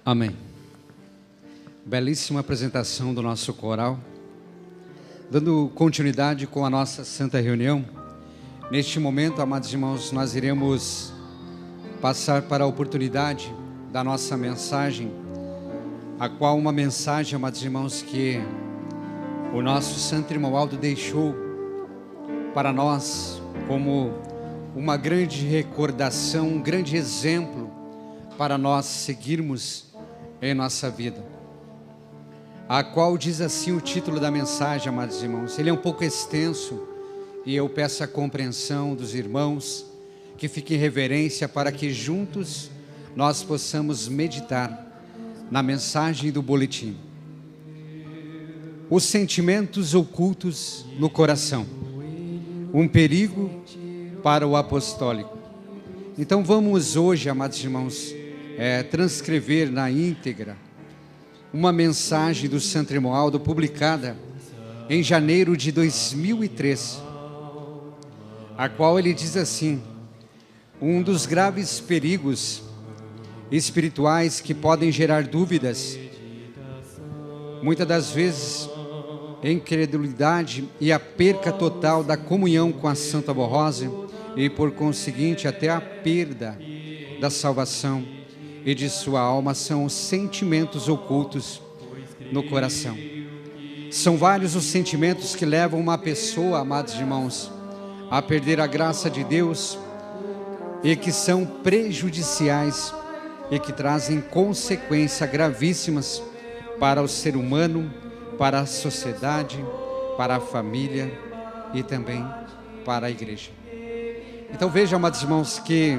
Amém. Belíssima apresentação do nosso coral. Dando continuidade com a nossa santa reunião, neste momento, amados irmãos, nós iremos passar para a oportunidade da nossa mensagem, a qual uma mensagem, amados irmãos, que o nosso santo irmão Aldo deixou para nós como uma grande recordação, um grande exemplo para nós seguirmos em nossa vida, a qual diz assim o título da mensagem, amados irmãos. Ele é um pouco extenso e eu peço a compreensão dos irmãos, que fiquem em reverência para que juntos nós possamos meditar na mensagem do boletim. Os sentimentos ocultos no coração, um perigo para o apostólico. Então vamos hoje, amados irmãos, transcrever na íntegra uma mensagem do santo irmão Aldo, publicada em janeiro de 2003, a qual ele diz assim: um dos graves perigos espirituais que podem gerar dúvidas, muitas das vezes incredulidade e a perca total da comunhão com a Santa Borrosa, e por conseguinte até a perda da salvação e de sua alma, são os sentimentos ocultos no coração. São vários os sentimentos que levam uma pessoa, amados irmãos, a perder a graça de Deus, e que são prejudiciais e que trazem consequências gravíssimas para o ser humano, para a sociedade, para a família e também para a igreja. Então veja, amados irmãos, que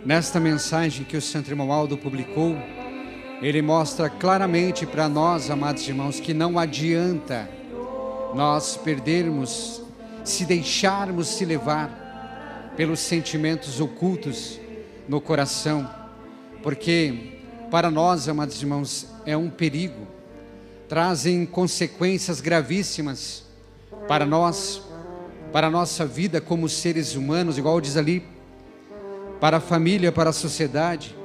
nesta mensagem que o santo irmão Aldo publicou, ele mostra claramente para nós, amados irmãos, que não adianta nós perdermos, se deixarmos se levar pelos sentimentos ocultos no coração, porque para nós, amados irmãos, é um perigo, trazem consequências gravíssimas para nós, para a nossa vida como seres humanos, igual diz ali, para a família, para a sociedade,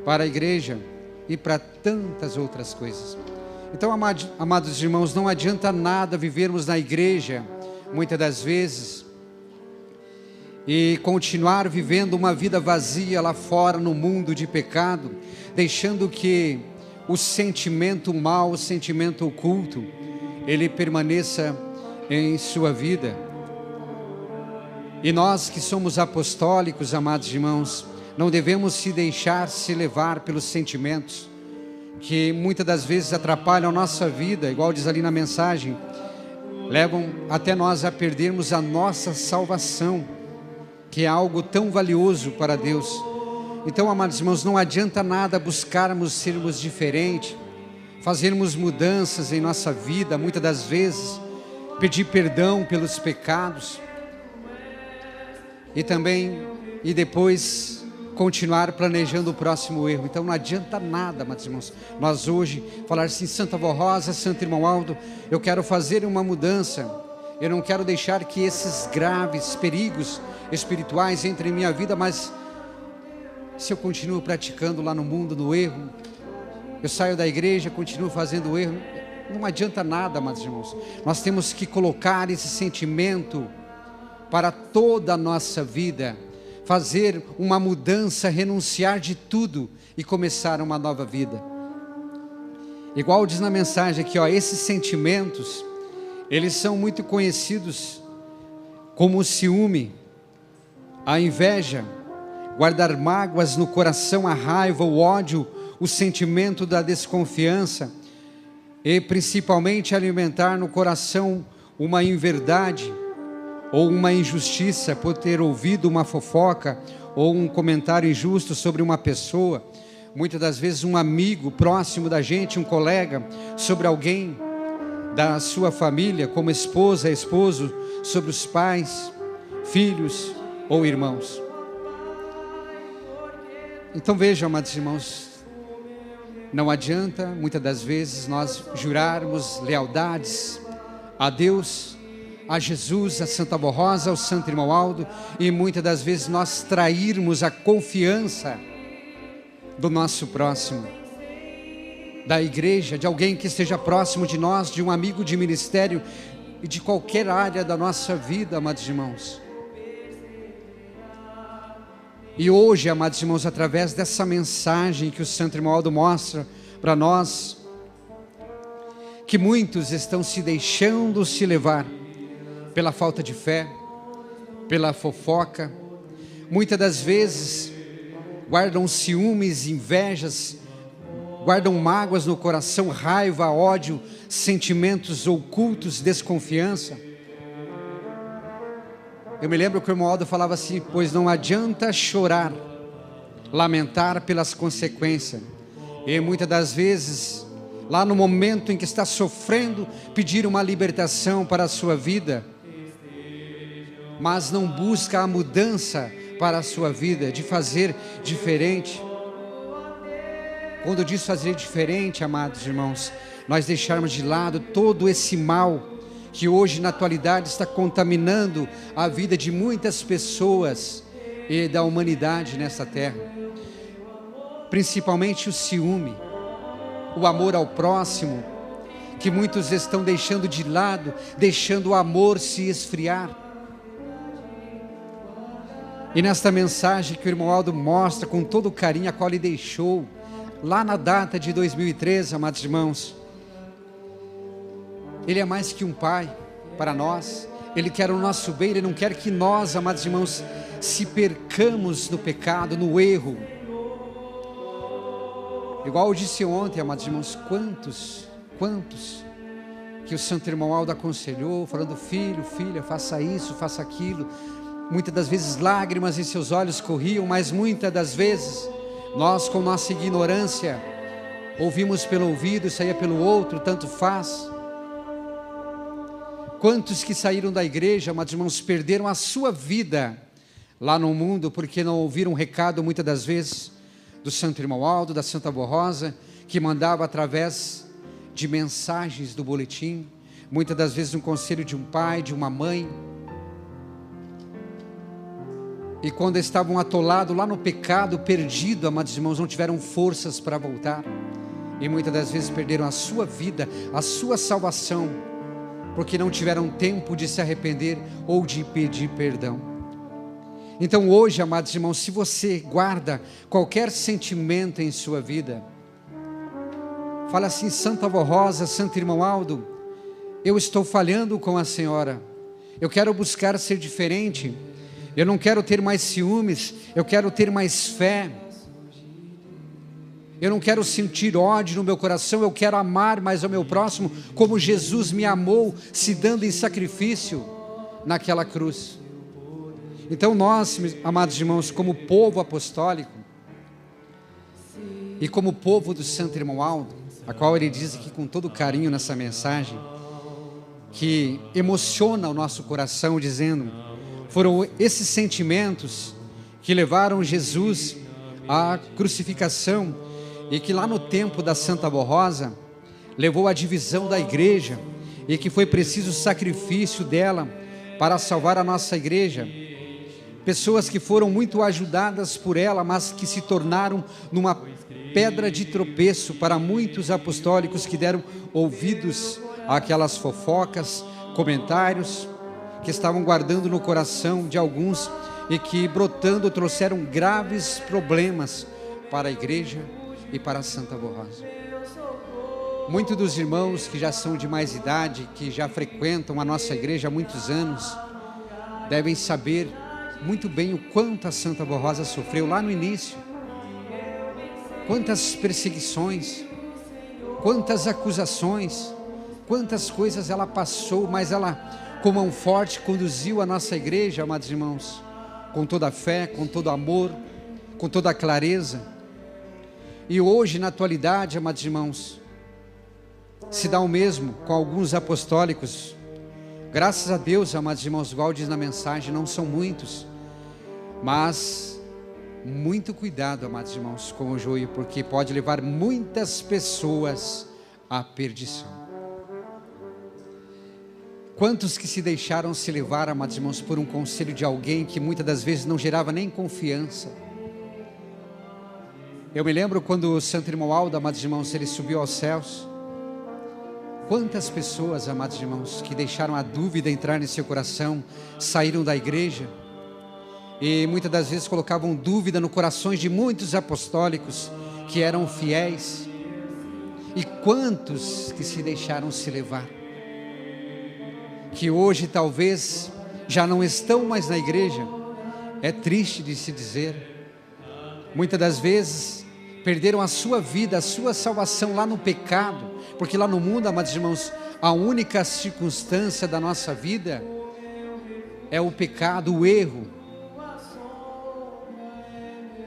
para a igreja e para tantas outras coisas. Então, amados irmãos, não adianta nada vivermos na igreja, muitas das vezes, e continuar vivendo uma vida vazia lá fora no mundo de pecado, deixando que o sentimento mau, o sentimento oculto, ele permaneça em sua vida. E nós que somos apostólicos, amados irmãos, não devemos se deixar se levar pelos sentimentos que muitas das vezes atrapalham a nossa vida, igual diz ali na mensagem, levam até nós a perdermos a nossa salvação, que é algo tão valioso para Deus. Então, amados irmãos, não adianta nada buscarmos sermos diferentes, fazermos mudanças em nossa vida, muitas das vezes, pedir perdão pelos pecados, e depois continuar planejando o próximo erro. Então não adianta nada, amados irmãos, nós hoje falar assim: Santa Borrosa, Santo irmão Aldo, eu quero fazer uma mudança, eu não quero deixar que esses graves perigos espirituais entrem em minha vida, mas se eu continuo praticando lá no mundo, no erro, eu saio da igreja, continuo fazendo o erro, não adianta nada, amados irmãos. Nós temos que colocar esse sentimento para toda a nossa vida, fazer uma mudança, renunciar de tudo e começar uma nova vida. Igual diz na mensagem aqui, esses sentimentos, eles são muito conhecidos como o ciúme, a inveja, guardar mágoas no coração, a raiva, o ódio, o sentimento da desconfiança, e principalmente alimentar no coração uma inverdade ou uma injustiça por ter ouvido uma fofoca ou um comentário injusto sobre uma pessoa, muitas das vezes um amigo próximo da gente, um colega, sobre alguém da sua família, como esposa, esposo, sobre os pais, filhos ou irmãos. Então vejam, amados irmãos, não adianta muitas das vezes nós jurarmos lealdades a Deus, a Jesus, a Santa Borrosa, ao Santo irmão Aldo, e muitas das vezes nós trairmos a confiança do nosso próximo, da igreja, de alguém que esteja próximo de nós, de um amigo de ministério e de qualquer área da nossa vida, amados irmãos. E hoje, amados irmãos, através dessa mensagem que o Santo Irmão Aldo mostra para nós, que muitos estão se deixando se levar pela falta de fé, pela fofoca, muitas das vezes guardam ciúmes, invejas, guardam mágoas no coração, raiva, ódio, sentimentos ocultos, desconfiança. Eu me lembro que o irmão Aldo falava assim: pois não adianta chorar, lamentar pelas consequências. E muitas das vezes, lá no momento em que está sofrendo, pedir uma libertação para a sua vida, mas não busca a mudança para a sua vida, de fazer diferente. Quando diz fazer diferente, amados irmãos, nós deixarmos de lado todo esse mal que hoje na atualidade está contaminando a vida de muitas pessoas e da humanidade nessa terra, principalmente o ciúme, o amor ao próximo, que muitos estão deixando de lado, deixando o amor se esfriar. E nesta mensagem que o irmão Aldo mostra com todo o carinho a qual ele deixou lá na data de 2013, amados irmãos, ele é mais que um pai para nós. Ele quer o nosso bem, ele não quer que nós, amados irmãos, se percamos no pecado, no erro. Igual eu disse ontem, amados irmãos, quantos que o Santo Irmão Aldo aconselhou, falando: filho, filha, faça isso, faça aquilo. Muitas das vezes lágrimas em seus olhos corriam, mas muitas das vezes nós, com nossa ignorância, ouvimos pelo ouvido e saía pelo outro, tanto faz. Quantos que saíram da igreja, amados irmãos, perderam a sua vida lá no mundo, porque não ouviram um recado, muitas das vezes, do Santo Irmão Aldo, da Santa Avó Rosa, que mandava através de mensagens do boletim, muitas das vezes um conselho de um pai, de uma mãe. E quando estavam atolados lá no pecado, perdido, amados irmãos, não tiveram forças para voltar. E muitas das vezes perderam a sua vida, a sua salvação, porque não tiveram tempo de se arrepender ou de pedir perdão. Então hoje, amados irmãos, se você guarda qualquer sentimento em sua vida, fala assim: Santa Avó Rosa, Santo Irmão Aldo, eu estou falhando com a senhora, eu quero buscar ser diferente, eu não quero ter mais ciúmes, eu quero ter mais fé, eu não quero sentir ódio no meu coração, eu quero amar mais ao meu próximo, como Jesus me amou, se dando em sacrifício naquela cruz. Então nós, amados irmãos, como povo apostólico, e como povo do Santo Irmão Aldo, a qual ele diz aqui com todo carinho nessa mensagem, que emociona o nosso coração, dizendo: foram esses sentimentos que levaram Jesus à crucificação, e que lá no tempo da Santa Avó Rosa, levou à divisão da igreja, e que foi preciso o sacrifício dela para salvar a nossa igreja. Pessoas que foram muito ajudadas por ela, mas que se tornaram numa pedra de tropeço para muitos apostólicos que deram ouvidos àquelas fofocas, comentários, que estavam guardando no coração de alguns, e que brotando trouxeram graves problemas para a igreja e para a Santa Avó Rosa. Muitos dos irmãos que já são de mais idade, que já frequentam a nossa igreja há muitos anos, devem saber muito bem o quanto a Santa Avó Rosa sofreu lá no início. Quantas perseguições, quantas acusações, quantas coisas ela passou, mas ela, com mão forte, conduziu a nossa igreja, amados irmãos, com toda a fé, com todo amor, com toda a clareza. E hoje, na atualidade, amados irmãos, se dá o mesmo com alguns apostólicos. Graças a Deus, amados irmãos, igual diz na mensagem, não são muitos, mas muito cuidado, amados irmãos, com o joio, porque pode levar muitas pessoas à perdição. Quantos que se deixaram se levar, amados irmãos, por um conselho de alguém que muitas das vezes não gerava nem confiança. Eu me lembro quando o Santo Irmão Aldo, amados irmãos, ele subiu aos céus. Quantas pessoas, amados irmãos, que deixaram a dúvida entrar em seu coração, saíram da igreja, e muitas das vezes colocavam dúvida no corações de muitos apostólicos, que eram fiéis. E quantos que se deixaram se levar, que hoje talvez já não estão mais na igreja. É triste de se dizer, muitas das vezes perderam a sua vida, a sua salvação lá no pecado, porque lá no mundo, amados irmãos, a única circunstância da nossa vida é o pecado, o erro.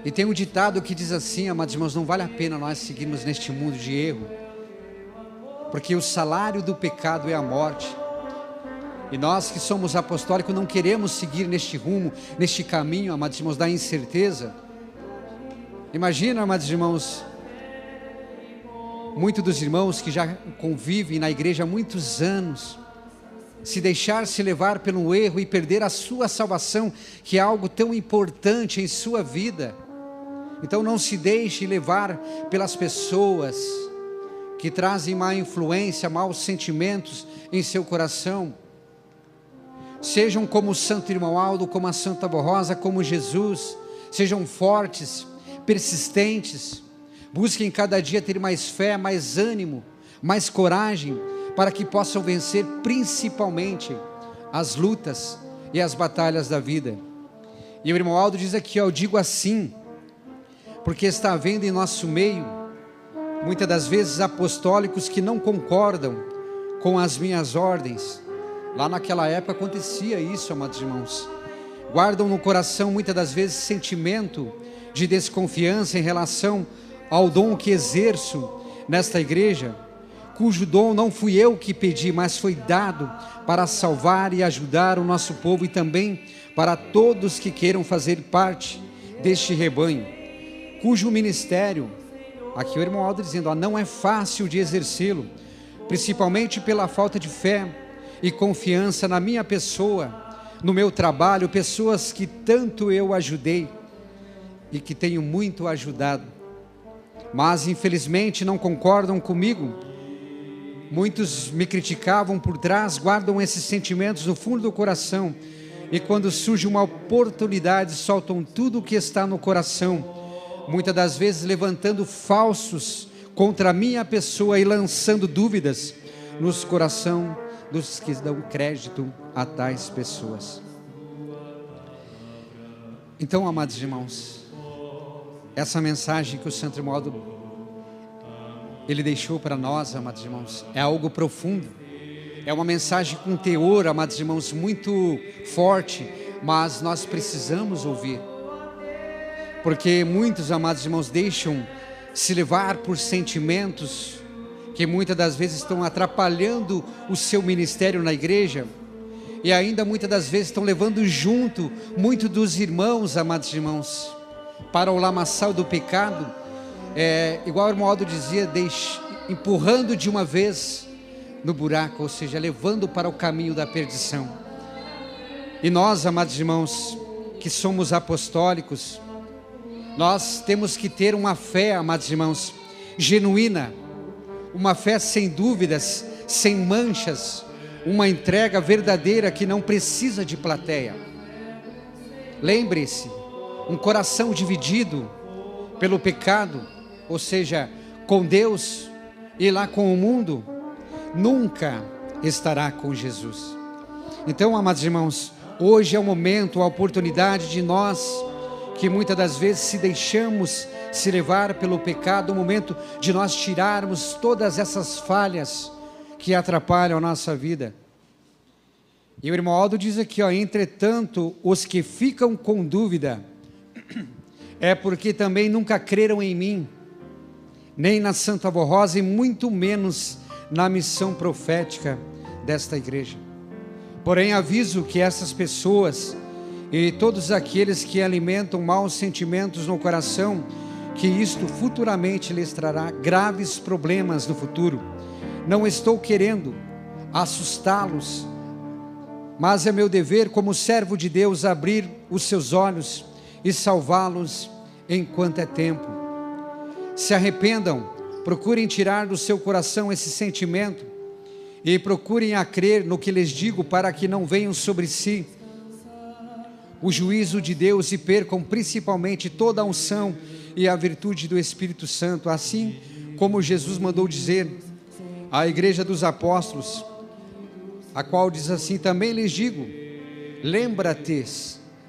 E tem um ditado que diz assim, amados irmãos, não vale a pena nós seguirmos neste mundo de erro, porque o salário do pecado é a morte. E nós que somos apostólicos não queremos seguir neste rumo, neste caminho, amados irmãos, da incerteza. Imagina, amados irmãos, muitos dos irmãos que já convivem na igreja há muitos anos, se deixar se levar pelo erro e perder a sua salvação, que é algo tão importante em sua vida. Então não se deixe levar pelas pessoas que trazem má influência, maus sentimentos em seu coração. Sejam como o Santo Irmão Aldo, como a Santa Rosa, como Jesus. Sejam fortes, persistentes. Busquem cada dia ter mais fé, mais ânimo, mais coragem, para que possam vencer principalmente as lutas e as batalhas da vida. E o irmão Aldo diz aqui, eu digo assim, porque está havendo em nosso meio, muitas das vezes apostólicos que não concordam com as minhas ordens. Lá naquela época acontecia isso, amados irmãos. Guardam no coração muitas das vezes sentimento de desconfiança em relação ao dom que exerço nesta igreja, cujo dom não fui eu que pedi, mas foi dado para salvar e ajudar o nosso povo e também para todos que queiram fazer parte deste rebanho, cujo ministério, aqui o irmão Aldo dizendo, não é fácil de exercê-lo, principalmente pela falta de fé e confiança na minha pessoa, no meu trabalho, pessoas que tanto eu ajudei e que tenho muito ajudado, mas infelizmente não concordam comigo. Muitos me criticavam por trás, guardam esses sentimentos no fundo do coração, e quando surge uma oportunidade, soltam tudo o que está no coração, muitas das vezes levantando falsos contra a minha pessoa e lançando dúvidas nos corações dos que dão crédito a tais pessoas. Então, amados irmãos, essa mensagem que o Santo Irmão Aldo ele deixou para nós, amados irmãos, é algo profundo, é uma mensagem com teor, amados irmãos, muito forte, mas nós precisamos ouvir, porque muitos, amados irmãos, deixam se levar por sentimentos que muitas das vezes estão atrapalhando o seu ministério na igreja, e ainda muitas das vezes estão levando junto muito dos irmãos, amados irmãos, para o lamaçal do pecado, igual o irmão Aldo dizia, empurrando de uma vez no buraco, ou seja, levando para o caminho da perdição. E nós, amados irmãos, que somos apostólicos, nós temos que ter uma fé, amados irmãos, genuína, uma fé sem dúvidas, sem manchas, uma entrega verdadeira que não precisa de plateia. Lembre-se, um coração dividido pelo pecado, ou seja, com Deus e lá com o mundo, nunca estará com Jesus. Então, amados irmãos, hoje é o momento, a oportunidade de nós, que muitas das vezes se deixamos se levar pelo pecado, o momento de nós tirarmos todas essas falhas que atrapalham a nossa vida. E o irmão Aldo diz aqui, entretanto, os que ficam com dúvida, é porque também nunca creram em mim, nem na Santa Rosa e muito menos na missão profética desta igreja. Porém, aviso que essas pessoas e todos aqueles que alimentam maus sentimentos no coração, que isto futuramente lhes trará graves problemas no futuro. Não estou querendo assustá-los, mas é meu dever como servo de Deus abrir os seus olhos e salvá-los enquanto é tempo. se arrependam, procurem tirar do seu coração esse sentimento e procurem a crer no que lhes digo, para que não venham sobre si o juízo de Deus e percam principalmente toda a unção e a virtude do Espírito Santo, assim como Jesus mandou dizer à igreja dos apóstolos, a qual diz assim: também lhes digo, lembra-te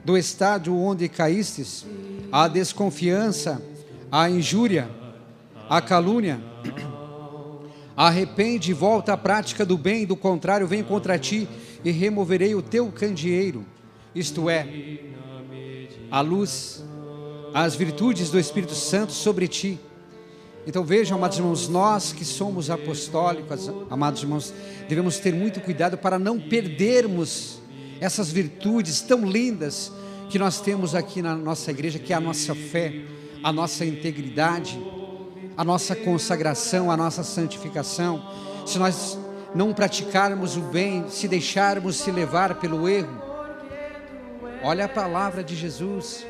do estado onde caístes, a desconfiança, a injúria, a calúnia. Arrepende e volta à prática do bem, do contrário venho contra ti e removerei o teu candeeiro, isto é, a luz, as virtudes do Espírito Santo sobre ti. Então vejam, amados irmãos, nós que somos apostólicos, amados irmãos, devemos ter muito cuidado para não perdermos essas virtudes tão lindas que nós temos aqui na nossa igreja, que é a nossa fé, a nossa integridade, a nossa consagração, a nossa santificação. Se nós não praticarmos o bem, se deixarmos se levar pelo erro, olha a palavra de Jesus,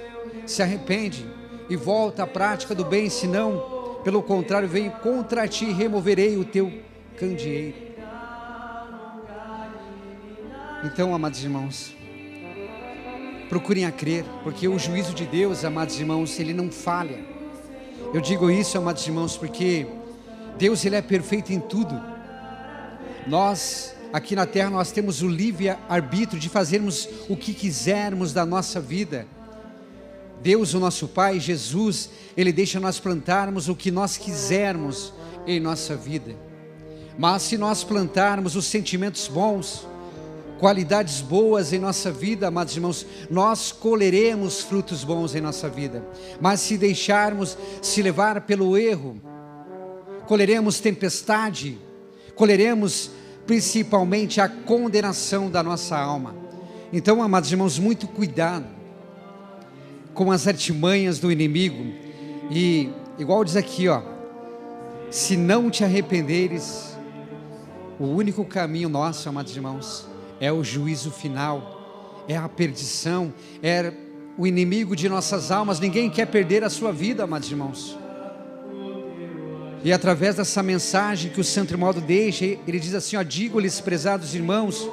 se arrepende e volta à prática do bem, senão, pelo contrário, venho contra ti e removerei o teu candeeiro. Então, amados irmãos, procurem a crer, porque o juízo de Deus, amados irmãos, ele não falha. Eu digo isso, amados irmãos, porque Deus, ele é perfeito em tudo. Nós, aqui na terra, nós temos o livre-arbítrio de fazermos o que quisermos da nossa vida. Deus, o nosso Pai, Jesus, ele deixa nós plantarmos o que nós quisermos em nossa vida. Mas se nós plantarmos os sentimentos bons, qualidades boas em nossa vida, amados irmãos, nós colheremos frutos bons em nossa vida. Mas se deixarmos se levar pelo erro, colheremos tempestade, colheremos principalmente a condenação da nossa alma. Então, amados irmãos, muito cuidado com as artimanhas do inimigo. E igual diz aqui, ó, se não te arrependeres, o único caminho nosso, amados irmãos, é o juízo final, é a perdição, é o inimigo de nossas almas. Ninguém quer perder a sua vida, amados irmãos. E através dessa mensagem que o Santo Irmão deixa, ele diz assim, ó: digo-lhes, prezados irmãos,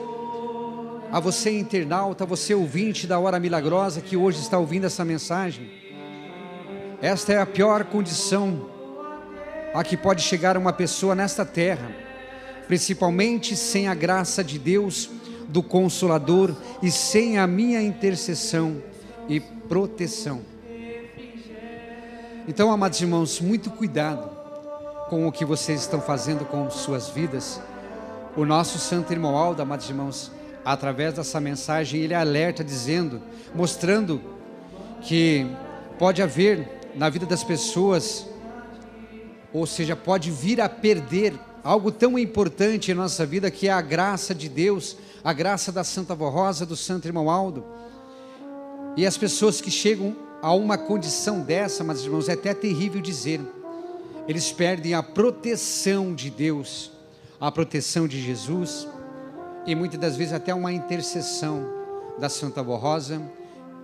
a você internauta, a você ouvinte da Hora Milagrosa, que hoje está ouvindo essa mensagem, esta é a pior condição a que pode chegar uma pessoa nesta terra, principalmente sem a graça de Deus, do Consolador, e sem a minha intercessão e proteção. Então, amados irmãos, muito cuidado com o que vocês estão fazendo com suas vidas. O nosso Santo Irmão Aldo, amados irmãos, através dessa mensagem, ele alerta dizendo, mostrando que pode haver na vida das pessoas, ou seja, pode vir a perder algo tão importante em nossa vida, que é a graça de Deus, a graça da Santa Vó Rosa, do Santo Irmão Aldo. E as pessoas que chegam a uma condição dessa, mas irmãos, é até terrível dizer, eles perdem a proteção de Deus, a proteção de Jesus, e muitas das vezes até uma intercessão da Santa Vó Rosa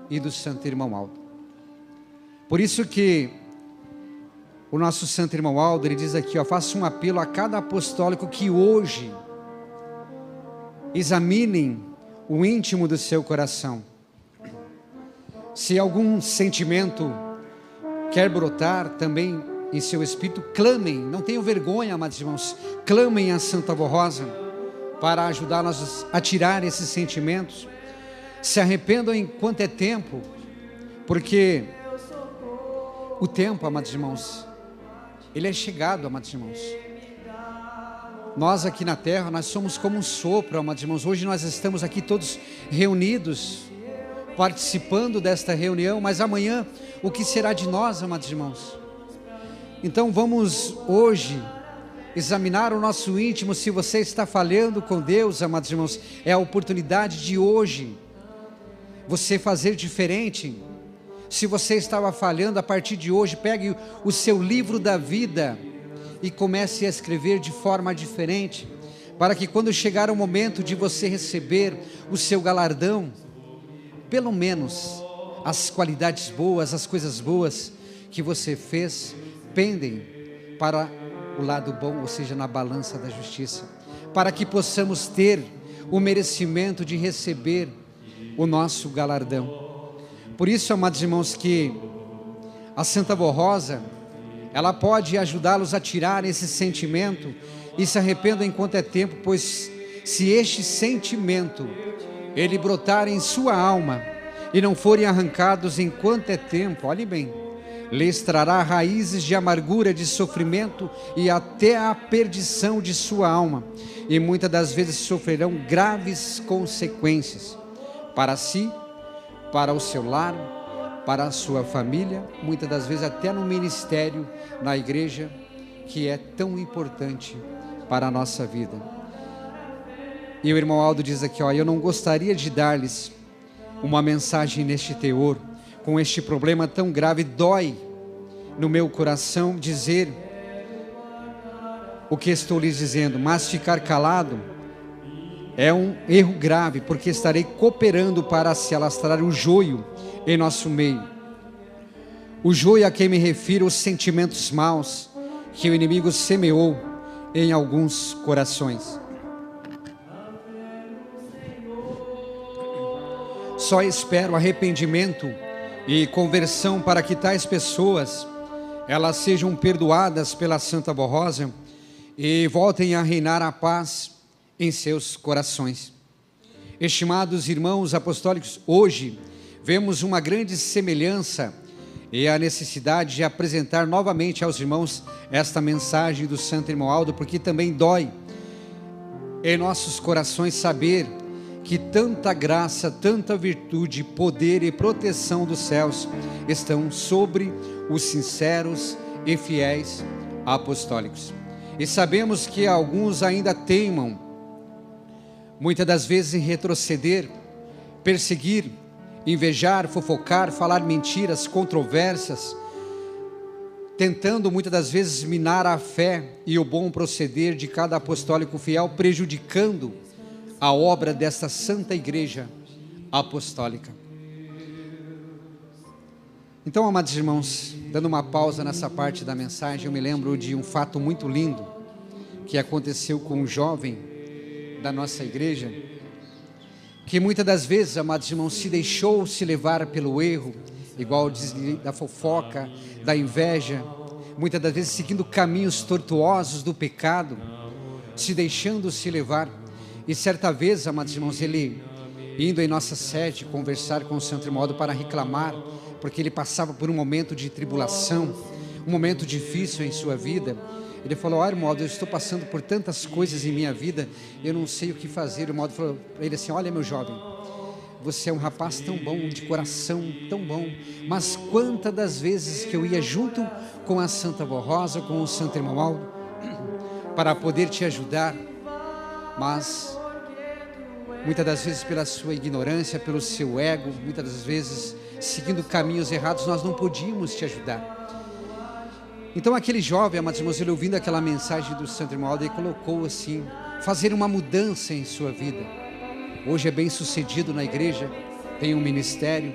e do Santo Irmão Aldo. Por isso que o nosso Santo Irmão Aldo, ele diz aqui, ó, faça um apelo a cada apostólico que hoje examinem o íntimo do seu coração. Se algum sentimento quer brotar também em seu espírito, clamem, não tenham vergonha, amados irmãos, clamem a Santa Vó Rosa para ajudar-nos a tirar esses sentimentos. Se arrependam enquanto é tempo, porque o tempo, amados irmãos, ele é chegado, amados irmãos. Nós aqui na terra, nós somos como um sopro, amados irmãos. Hoje nós estamos aqui todos reunidos, participando desta reunião, mas amanhã, o que será de nós, amados irmãos? Então vamos hoje examinar o nosso íntimo. Se você está falhando com Deus, amados irmãos, é a oportunidade de hoje você fazer diferente. Se você estava falhando, a partir de hoje, pegue o seu livro da vida e comece a escrever de forma diferente, para que quando chegar o momento de você receber o seu galardão, pelo menos as qualidades boas, as coisas boas que você fez, pendem para o lado bom, ou seja, na balança da justiça, para que possamos ter o merecimento de receber o nosso galardão. Por isso, amados irmãos, que a Santa Avó Rosa, ela pode ajudá-los a tirar esse sentimento e se arrependam enquanto é tempo, pois se este sentimento ele brotar em sua alma e não forem arrancados enquanto é tempo, olhe bem, lhes trará raízes de amargura, de sofrimento e até a perdição de sua alma, e muitas das vezes sofrerão graves consequências para si, para o seu lar, para a sua família, muitas das vezes até no ministério, na igreja, que é tão importante para a nossa vida. E o irmão Aldo diz aqui, eu não gostaria de dar-lhes uma mensagem neste teor, com este problema tão grave. Dói no meu coração dizer o que estou lhes dizendo, mas ficar calado é um erro grave, porque estarei cooperando para se alastrar o joio em nosso meio. O joio a quem me refiro, os sentimentos maus que o inimigo semeou em alguns corações. Só espero arrependimento e conversão para que tais pessoas elas sejam perdoadas pela Santa Avó Rosa e voltem a reinar a paz em seus corações. Estimados irmãos apostólicos, hoje vemos uma grande semelhança e a necessidade de apresentar novamente aos irmãos esta mensagem do Santo Irmão Aldo, porque também dói em nossos corações saber que tanta graça, tanta virtude, poder e proteção dos céus estão sobre os sinceros e fiéis apostólicos. E sabemos que alguns ainda teimam, muitas das vezes, em retroceder, perseguir, invejar, fofocar, falar mentiras, controvérsias, tentando muitas das vezes minar a fé e o bom proceder de cada apostólico fiel, prejudicando a obra desta Santa Igreja Apostólica. Então, amados irmãos, dando uma pausa nessa parte da mensagem, eu me lembro de um fato muito lindo que aconteceu com um jovem da nossa igreja, que muitas das vezes, amados irmãos, se deixou se levar pelo erro, igual diz, da fofoca, da inveja, muitas das vezes seguindo caminhos tortuosos do pecado, se deixando se levar. E certa vez, amados irmãos, ele indo em nossa sede conversar com o Santo Irmão Aldo para reclamar, porque ele passava por um momento de tribulação, um momento difícil em sua vida. Ele falou: irmão Aldo, eu estou passando por tantas coisas em minha vida, eu não sei o que fazer. O irmão Aldo falou para ele assim: olha, meu jovem, você é um rapaz tão bom, de coração tão bom, mas quantas das vezes que eu ia junto com a Santa Avó Rosa, com o Santo Irmão Aldo, para poder te ajudar, mas muitas das vezes pela sua ignorância, pelo seu ego, muitas das vezes seguindo caminhos errados, nós não podíamos te ajudar. Então aquele jovem, amados irmãos, ele ouvindo aquela mensagem do Santo Irmão Aldo, ele colocou assim, fazer uma mudança em sua vida. Hoje é bem sucedido na igreja, tem um ministério,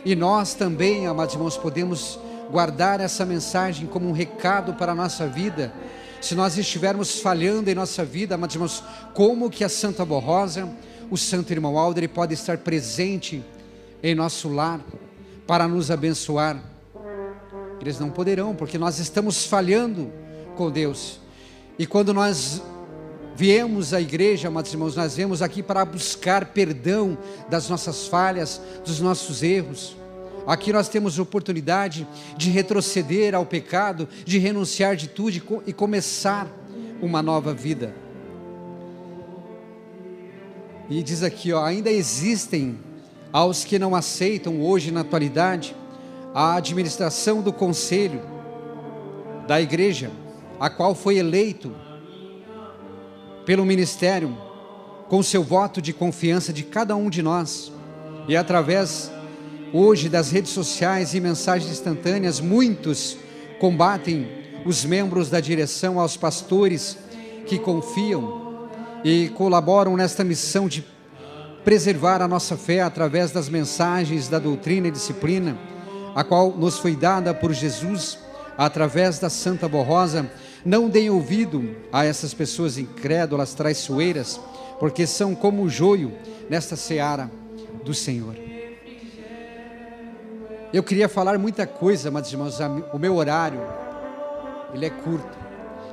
e nós também, amados irmãos, podemos guardar essa mensagem como um recado para a nossa vida. Se nós estivermos falhando em nossa vida, amados irmãos, como que a Santa Avó Rosa, o Santo Irmão Aldo, ele pode estar presente em nosso lar para nos abençoar? Eles não poderão, porque nós estamos falhando com Deus. E quando nós viemos à igreja, amados irmãos, nós viemos aqui para buscar perdão das nossas falhas, dos nossos erros. Aqui nós temos oportunidade de retroceder ao pecado, de renunciar de tudo e começar uma nova vida. E diz aqui, ainda existem aos que não aceitam hoje na atualidade a administração do conselho da igreja, a qual foi eleito pelo ministério, com seu voto de confiança de cada um de nós, e através hoje das redes sociais e mensagens instantâneas, muitos combatem os membros da direção, aos pastores que confiam e colaboram nesta missão de preservar a nossa fé através das mensagens da doutrina e disciplina, a qual nos foi dada por Jesus, através da Santa Voz Rosa, não deem ouvido a essas pessoas incrédulas, traiçoeiras, porque são como o joio nesta seara do Senhor. Eu queria falar muita coisa, mas irmãos, o meu horário, ele é curto.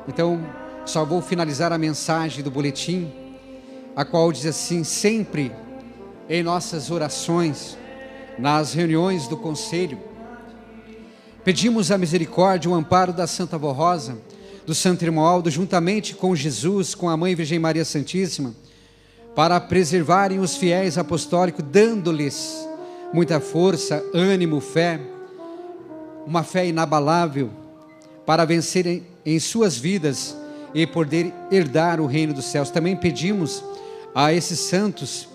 Então, só vou finalizar a mensagem do boletim, a qual diz assim: sempre em nossas orações, nas reuniões do conselho, pedimos a misericórdia, o amparo da Santa Voz Rosa, do Santo Irmão Aldo, juntamente com Jesus, com a Mãe Virgem Maria Santíssima, para preservarem os fiéis apostólicos, dando-lhes muita força, ânimo, fé, uma fé inabalável, para vencerem em suas vidas e poder herdar o reino dos céus. Também pedimos a esses santos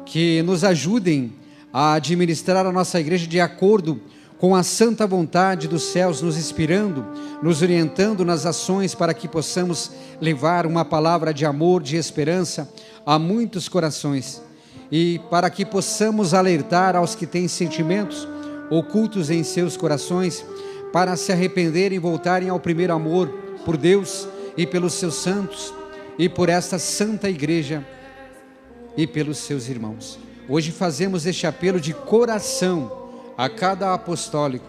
que nos ajudem a administrar a nossa igreja de acordo com a santa vontade dos céus, nos inspirando, nos orientando nas ações, para que possamos levar uma palavra de amor, de esperança a muitos corações, e para que possamos alertar aos que têm sentimentos ocultos em seus corações, para se arrependerem e voltarem ao primeiro amor por Deus e pelos seus santos, e por esta santa igreja e pelos seus irmãos. Hoje fazemos este apelo de coração a cada apostólico.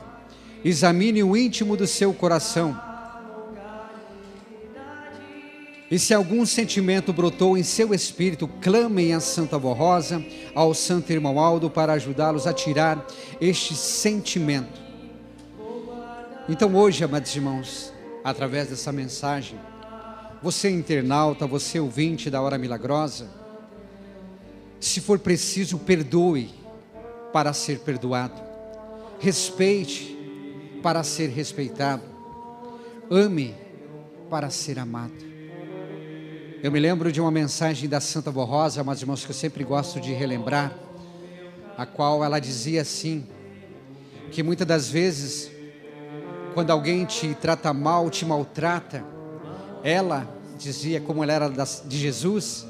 Examine o íntimo do seu coração, e se algum sentimento brotou em seu espírito, clamem a Santa Voz Rosa, ao Santo Irmão Aldo, para ajudá-los a tirar este sentimento. Então hoje, amados irmãos, através dessa mensagem, você internauta, você ouvinte da Hora Milagrosa, se for preciso, perdoe para ser perdoado, respeite para ser respeitado, ame para ser amado. Eu me lembro de uma mensagem da Santa Voz Rosa, amados irmãos, que eu sempre gosto de relembrar, a qual ela dizia assim, que muitas das vezes, quando alguém te trata mal, te maltrata, ela dizia, como ela era de Jesus,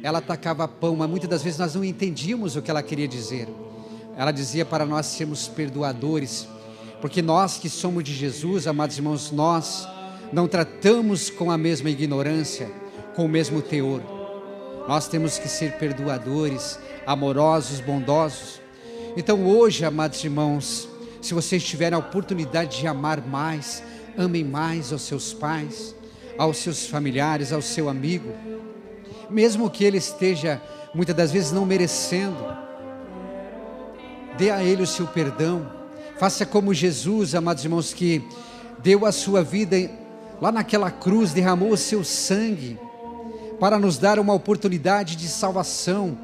ela tacava pão, mas muitas das vezes nós não entendíamos o que ela queria dizer. Ela dizia para nós sermos perdoadores, porque nós que somos de Jesus, amados irmãos, nós não tratamos com a mesma ignorância, com o mesmo teor. Nós temos que ser perdoadores, amorosos, bondosos. Então hoje, amados irmãos, se vocês tiverem a oportunidade de amar mais, amem mais aos seus pais, aos seus familiares, ao seu amigo, mesmo que ele esteja muitas das vezes não merecendo, dê a ele o seu perdão. Faça como Jesus, amados irmãos, que deu a sua vida lá naquela cruz, derramou o seu sangue para nos dar uma oportunidade de salvação,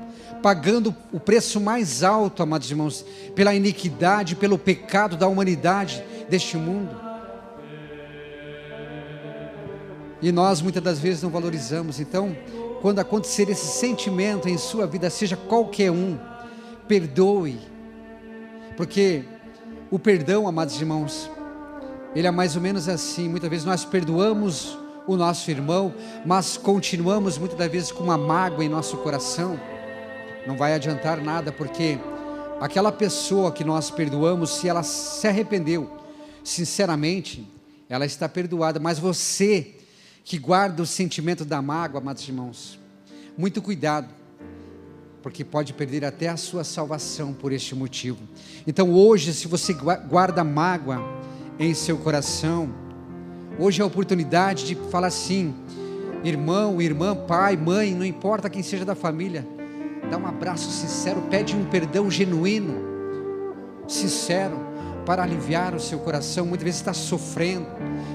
pagando o preço mais alto, amados irmãos, pela iniquidade, pelo pecado da humanidade deste mundo. E nós muitas das vezes não valorizamos. Então, quando acontecer esse sentimento em sua vida, seja qualquer um, perdoe, porque o perdão, amados irmãos, ele é mais ou menos assim. Muitas vezes nós perdoamos o nosso irmão, mas continuamos muitas das vezes com uma mágoa em nosso coração. Não vai adiantar nada, porque aquela pessoa que nós perdoamos, se ela se arrependeu sinceramente, ela está perdoada. Mas você que guarda o sentimento da mágoa, amados irmãos, muito cuidado, porque pode perder até a sua salvação por este motivo. Então hoje, se você guarda mágoa em seu coração, hoje é a oportunidade de falar assim: irmão, irmã, pai, mãe, não importa quem seja da família, dá um abraço sincero, pede um perdão genuíno, sincero, para aliviar o seu coração. Muitas vezes está sofrendo,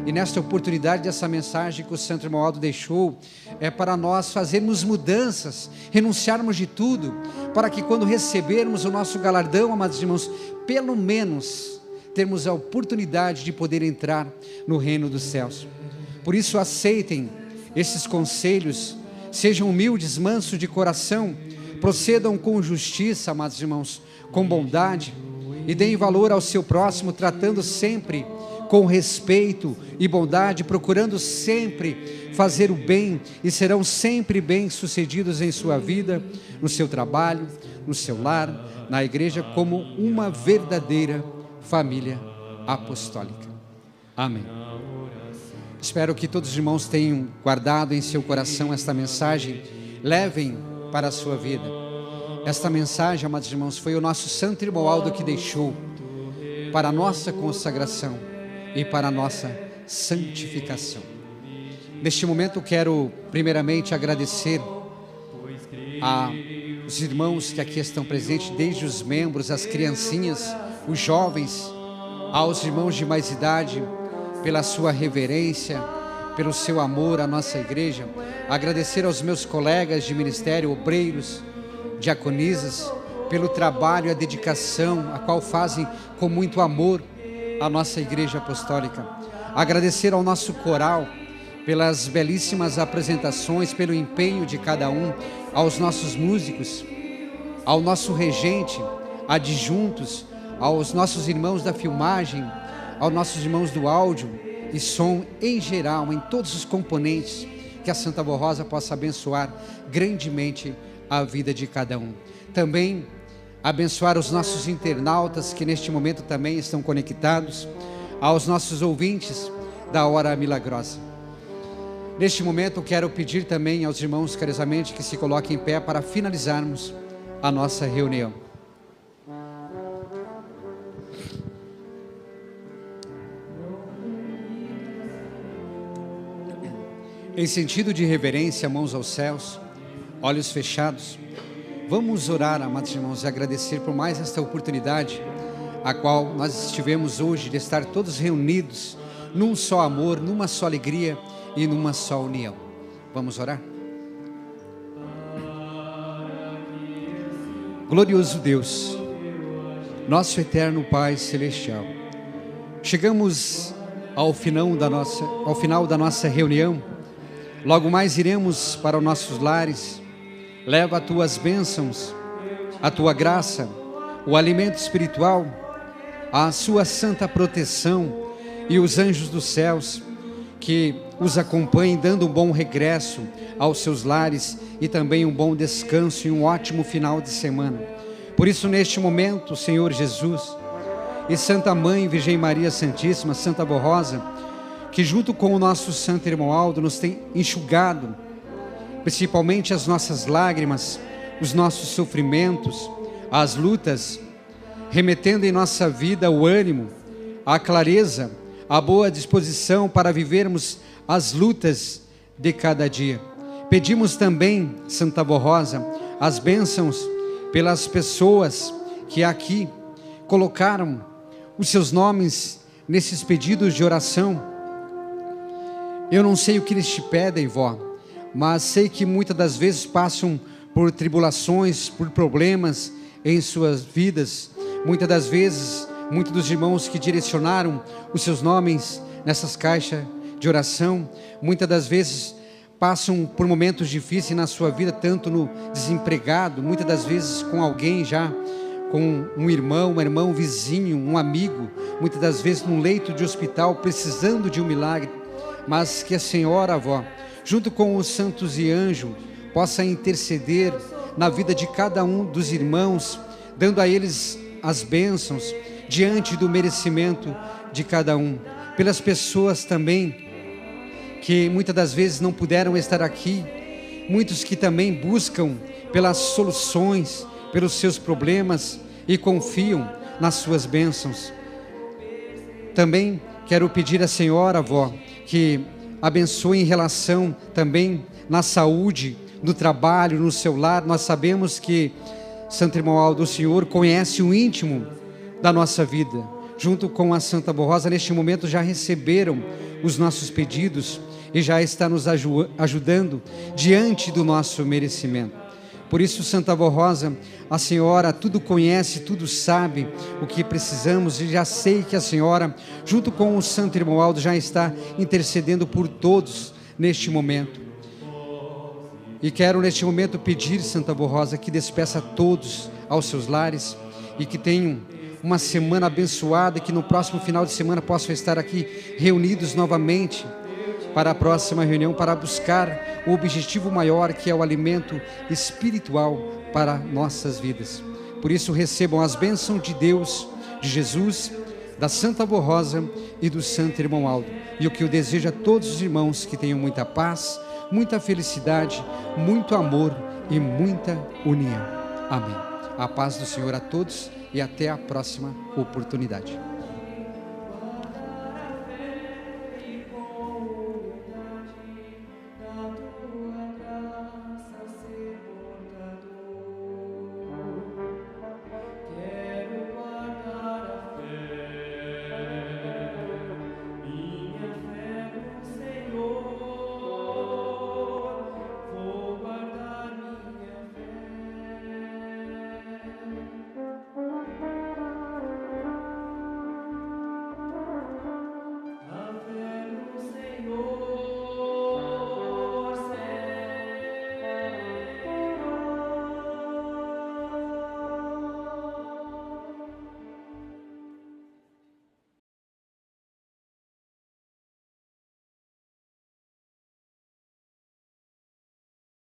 e nesta oportunidade dessa mensagem que o Santo Irmão Aldo deixou, é para nós fazermos mudanças, renunciarmos de tudo, para que quando recebermos o nosso galardão, amados irmãos, pelo menos termos a oportunidade de poder entrar no reino dos céus. Por isso aceitem esses conselhos, sejam humildes, mansos de coração, procedam com justiça, amados irmãos, com bondade, e deem valor ao seu próximo, tratando sempre com respeito e bondade, procurando sempre fazer o bem, e serão sempre bem-sucedidos em sua vida, no seu trabalho, no seu lar, na igreja, como uma verdadeira família apostólica. Amém. Espero que todos os irmãos tenham guardado em seu coração esta mensagem, levem para a sua vida. Esta mensagem, amados irmãos, foi o nosso santo irmão Aldo que deixou para a nossa consagração e para a nossa santificação. Neste momento quero primeiramente agradecer aos irmãos que aqui estão presentes, desde os membros, as criancinhas, os jovens, aos irmãos de mais idade, pela sua reverência, pelo seu amor à nossa igreja. Agradecer aos meus colegas de ministério, obreiros, diaconisas, pelo trabalho e a dedicação a qual fazem com muito amor a nossa igreja apostólica. Agradecer ao nosso coral pelas belíssimas apresentações, pelo empenho de cada um, aos nossos músicos, ao nosso regente, adjuntos, aos nossos irmãos da filmagem, aos nossos irmãos do áudio e som em geral, em todos os componentes, que a Santa Avó Rosa possa abençoar grandemente a vida de cada um. Também abençoar os nossos internautas que neste momento também estão conectados, aos nossos ouvintes da Hora Milagrosa. Neste momento quero pedir também aos irmãos carinhosamente que se coloquem em pé para finalizarmos a nossa reunião. Em sentido de reverência, mãos aos céus, olhos fechados, vamos orar, amados irmãos, e agradecer por mais esta oportunidade, a qual nós estivemos hoje de estar todos reunidos num só amor, numa só alegria e numa só união. Vamos orar? Glorioso Deus, nosso eterno Pai Celestial, chegamos ao final da nossa reunião. Logo mais iremos para os nossos lares. Leva as tuas bênçãos, a tua graça, o alimento espiritual, a sua santa proteção e os anjos dos céus que os acompanhem, dando um bom regresso aos seus lares e também um bom descanso e um ótimo final de semana. Por isso, neste momento, Senhor Jesus e Santa Mãe Virgem Maria Santíssima, Santa Avó Rosa, que junto com o nosso santo irmão Aldo nos tem enxugado principalmente as nossas lágrimas, os nossos sofrimentos, as lutas, remetendo em nossa vida o ânimo, a clareza, a boa disposição para vivermos as lutas de cada dia. Pedimos também, Santa Avó Rosa, as bênçãos pelas pessoas que aqui colocaram os seus nomes nesses pedidos de oração. Eu não sei o que eles te pedem, vó, mas sei que muitas das vezes passam por tribulações, por problemas em suas vidas. Muitas das vezes, muitos dos irmãos que direcionaram os seus nomes nessas caixas de oração, muitas das vezes passam por momentos difíceis na sua vida, tanto no desempregado, muitas das vezes com alguém já, com um irmão, um vizinho, um amigo, muitas das vezes num leito de hospital, precisando de um milagre. Mas que a Senhora, avó, junto com os santos e anjos, possa interceder na vida de cada um dos irmãos, dando a eles as bênçãos, diante do merecimento de cada um. Pelas pessoas também, que muitas das vezes não puderam estar aqui, muitos que também buscam pelas soluções, pelos seus problemas e confiam nas suas bênçãos. Também quero pedir à Senhora, avó, que abençoe em relação também na saúde, no trabalho, no seu lar. Nós sabemos que Santo Irmão Aldo, o Senhor conhece o íntimo da nossa vida. Junto com a Santa Avó Rosa, neste momento já receberam os nossos pedidos e já está nos ajudando diante do nosso merecimento. Por isso, Santa Avó Rosa, a Senhora tudo conhece, tudo sabe o que precisamos, e já sei que a Senhora, junto com o Santo Irmão Aldo, já está intercedendo por todos neste momento. E quero neste momento pedir, Santa Avó Rosa, que despeça todos aos seus lares e que tenham uma semana abençoada, e que no próximo final de semana possam estar aqui reunidos novamente para a próxima reunião, para buscar o objetivo maior, que é o alimento espiritual para nossas vidas. Por isso, recebam as bênçãos de Deus, de Jesus, da Santa Avó Rosa e do santo irmão Aldo. E o que eu desejo a todos os irmãos, que tenham muita paz, muita felicidade, muito amor e muita união. Amém. A paz do Senhor a todos e até a próxima oportunidade.